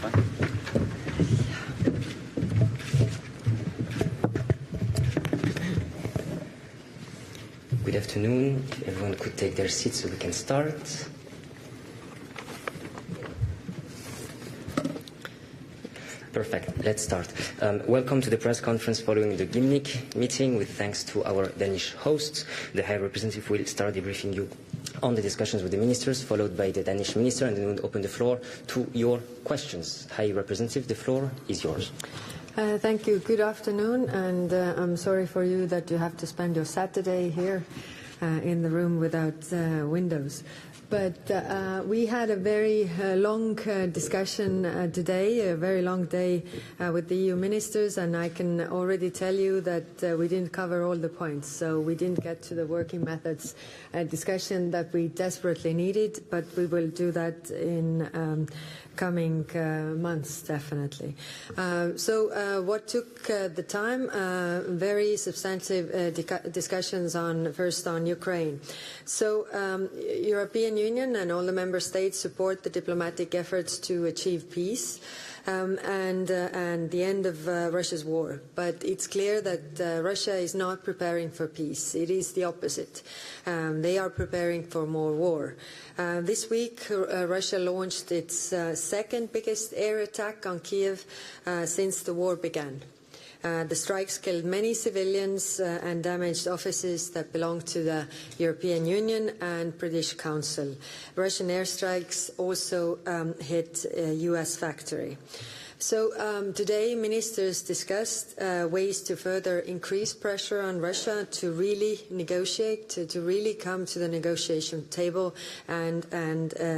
fine. Good afternoon. If everyone could take their seats so we can start. Perfect. Let's start. Welcome to the press conference following the Gimnik meeting. With thanks to our Danish hosts, the High Representative will start debriefing you on the discussions with the ministers, followed by the Danish minister, and then we'll open the floor to your questions. High Representative, the floor is yours. Thank you. Good afternoon, and I'm sorry for you that you have to spend your Saturday here in the room without windows. But we had a very long discussion today, a very long day with the EU ministers, and I can already tell you that we didn't cover all the points. So we didn't get to the working methods discussion that we desperately needed, but we will do that in coming months, definitely. So what took the time? Very substantive discussions first on Ukraine. So European Union and all the member states support the diplomatic efforts to achieve peace and the end of Russia's war. But it's clear that Russia is not preparing for peace. It is the opposite. They are preparing for more war. This week, Russia launched its second biggest air attack on Kiev since the war began. The strikes killed many civilians and damaged offices that belong to the European Union and British Council. Russian airstrikes also hit a US factory. So today ministers discussed ways to further increase pressure on Russia to really negotiate, to really come to the negotiation table and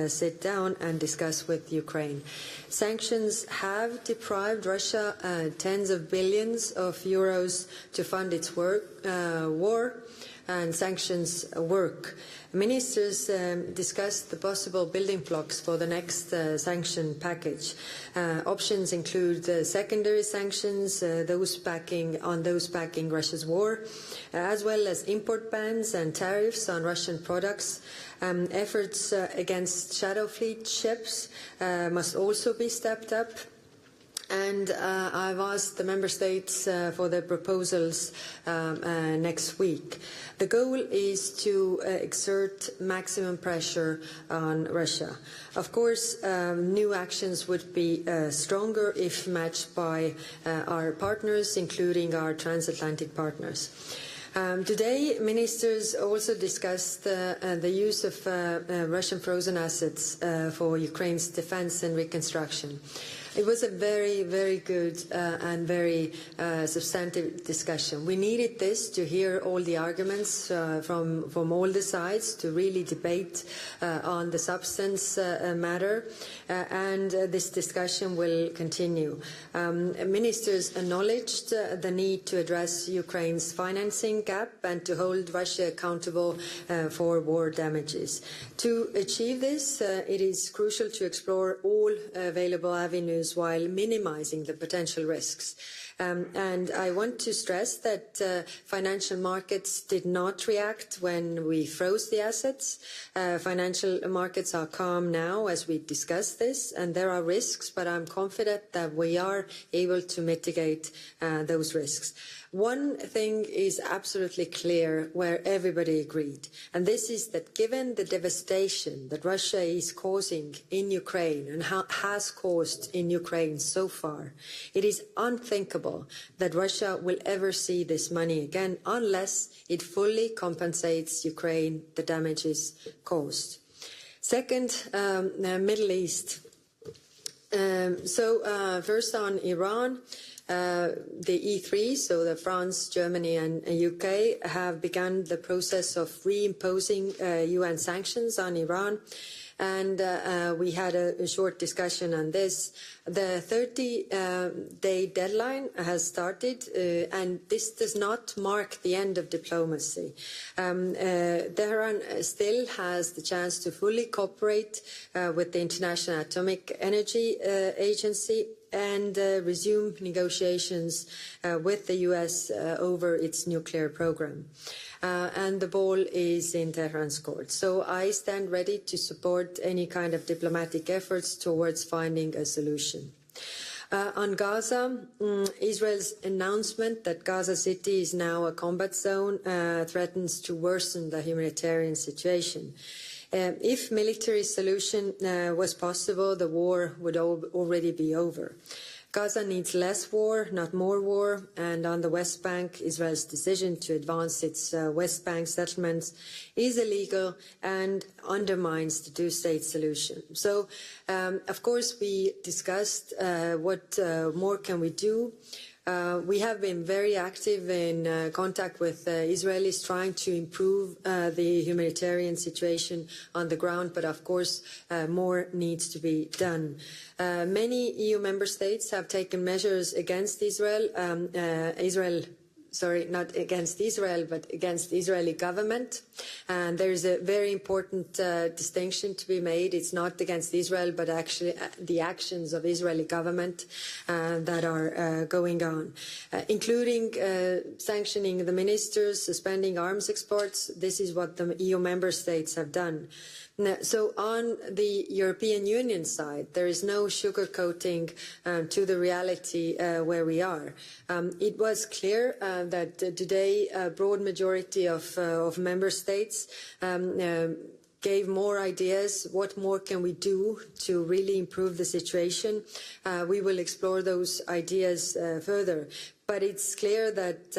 sit down and discuss with Ukraine. Sanctions have deprived Russia tens of billions of euros to fund its war, and sanctions work. Ministers discussed the possible building blocks for the next sanction package. Options include secondary sanctions, those backing Russia's war, as well as import bans and tariffs on Russian products. Efforts against shadow fleet ships must also be stepped up. And I've asked the member states for their proposals next week. The goal is to exert maximum pressure on Russia. Of course, new actions would be stronger if matched by our partners, including our transatlantic partners. Today, ministers also discussed the use of Russian frozen assets for Ukraine's defense and reconstruction. It was a very, very good and very substantive discussion. We needed this to hear all the arguments from all the sides, to really debate on the substance matter, and this discussion will continue. Ministers acknowledged the need to address Ukraine's financing gap and to hold Russia accountable for war damages. To achieve this, it is crucial to explore all available avenues while minimizing the potential risks. And I want to stress that financial markets did not react when we froze the assets. Financial markets are calm now as we discuss this, and there are risks, but I'm confident that we are able to mitigate those risks. One thing is absolutely clear, where everybody agreed, and this is that given the devastation that Russia is causing in Ukraine and has caused in Ukraine so far, it is unthinkable that Russia will ever see this money again unless it fully compensates Ukraine the damages caused. Second, Middle East. First on Iran. The E3, so the France, Germany and UK, have begun the process of reimposing UN sanctions on Iran. And we had a short discussion on this. The 30-day deadline has started, and this does not mark the end of diplomacy. Tehran still has the chance to fully cooperate with the International Atomic Energy Agency and resume negotiations with the US over its nuclear program. and the ball is in Tehran's court. So I stand ready to support any kind of diplomatic efforts towards finding a solution. On Gaza, Israel's announcement that Gaza City is now a combat zone threatens to worsen the humanitarian situation. If military solution was possible, the war would already be over. Gaza needs less war, not more war, and on the West Bank, Israel's decision to advance its West Bank settlements is illegal and undermines the two-state solution. So, of course, we discussed what more can we do. We have been very active in contact with Israelis trying to improve the humanitarian situation on the ground, but of course more needs to be done. Many EU member states have taken measures against Israel, not against Israel, but against the Israeli government. And there is a very important distinction to be made. It's not against Israel, but actually the actions of Israeli government that are going on, including sanctioning the ministers, suspending arms exports. This is what the EU member states have done. So on the European Union side, there is no sugarcoating to the reality where we are. It was clear that today a broad majority of member states gave more ideas. What more can we do to really improve the situation? We will explore those ideas further. But it's clear that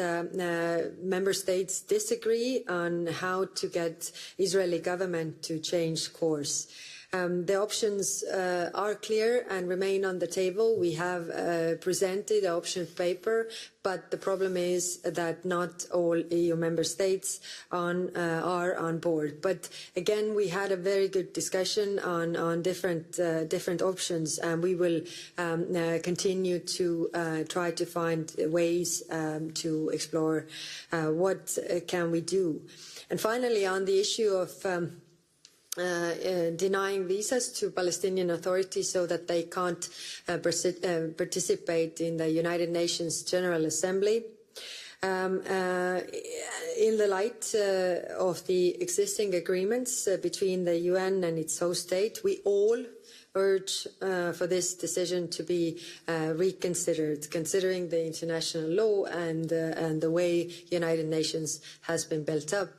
member states disagree on how to get Israeli government to change course. The options are clear and remain on the table. We have presented an option paper, but the problem is that not all EU member states are on board. But again, we had a very good discussion on different options, and we will continue to try to find ways to explore what can we do. And finally, on the issue of denying visas to Palestinian authorities so that they can't participate in the United Nations General Assembly. In the light of the existing agreements between the UN and its host state, we all urge for this decision to be reconsidered, considering the international law and the way United Nations has been built up.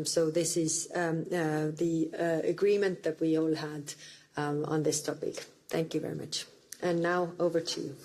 So this is the agreement that we all had on this topic. Thank you very much. And now over to you.